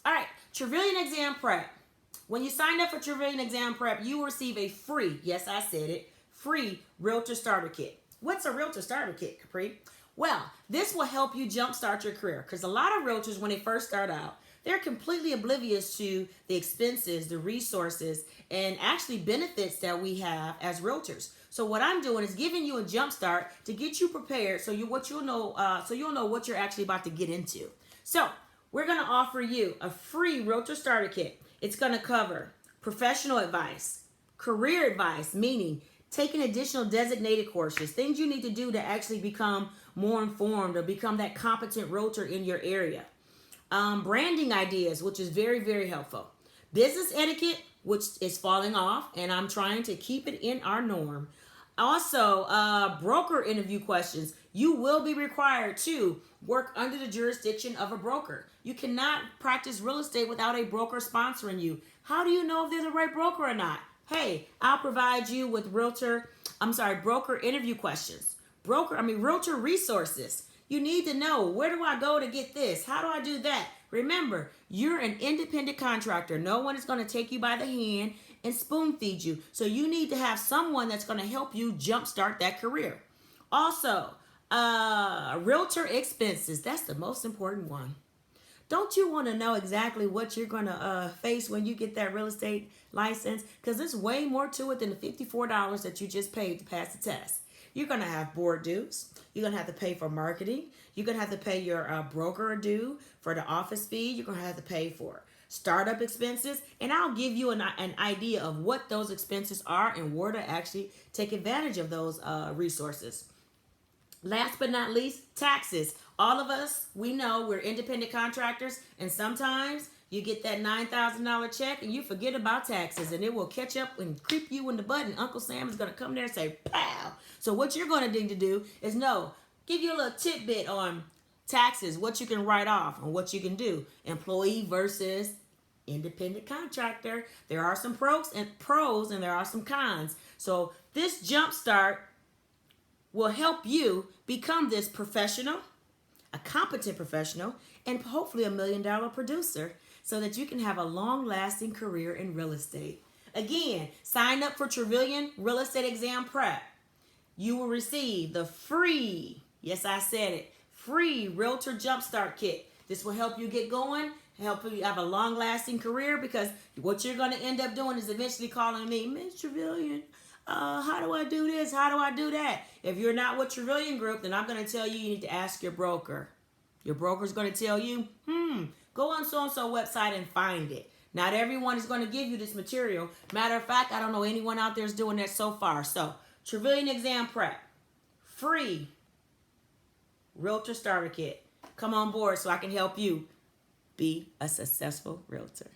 All right, Trevilian Exam Prep. When you sign up for Trevilian Exam Prep, you will receive a free, yes, I said it, free Realtor Starter Kit. What's a Realtor Starter Kit, Capri? Well, this will help you jumpstart your career because a lot of realtors, when they first start out, they're completely oblivious to the expenses, the resources, and actually benefits that we have as realtors. So what I'm doing is giving you a jump start to get you prepared, so you'll know what you're actually about to get into. So we're going to offer you a free Realtor Starter Kit. It's going to cover professional advice, career advice, meaning taking additional designated courses, things you need to do to actually become more informed or become that competent realtor in your area. Branding ideas, which is very, very helpful. Business etiquette, which is falling off, and I'm trying to keep it in our norm. Also, broker interview questions. You will be required to work under the jurisdiction of a broker. You cannot practice real estate without a broker sponsoring you. How do you know if they're the right broker or not? Hey, I'll provide you with broker interview questions. Realtor resources. You need to know, where do I go to get this? How do I do that? Remember, you're an independent contractor. No one is going to take you by the hand and spoon feed you. So you need to have someone that's going to help you jumpstart that career. Also, realtor expenses. That's the most important one. Don't you want to know exactly what you're going to face when you get that real estate license? Because there's way more to it than the $54 that you just paid to pass the test. You're going to have board dues. You're going to have to pay for marketing. You're going to have to pay your broker due for the office fee. You're going to have to pay for startup expenses. And I'll give you an idea of what those expenses are and where to actually take advantage of those resources. Last but not least, taxes. All of us, we know we're independent contractors, and sometimes you get that $9,000 check and you forget about taxes, and it will catch up and creep you in the butt, and Uncle Sam is going to come there and say, pow. So what you're going to need to do is give you a little tidbit on taxes, what you can write off and what you can do. Employee versus independent contractor. There are some pros and there are some cons. So this jumpstart will help you become this professional, a competent professional, and hopefully $1 million producer so that you can have a long-lasting career in real estate. Again, sign up for Trevilian Real Estate Exam Prep. You will receive the free, yes, I said it, free Realtor Jumpstart Kit. This will help you get going, help you have a long-lasting career, because what you're going to end up doing is eventually calling me, Miss Trevilian, how do I do this? How do I do that? If you're not with Trevilian Group, then I'm going to tell you need to ask your broker. Your broker's going to tell you, go on so-and-so website and find it. Not everyone is going to give you this material. Matter of fact, I don't know anyone out there is doing that so far. So, Trevilian Exam Prep, free Realtor Starter Kit. Come on board so I can help you be a successful realtor.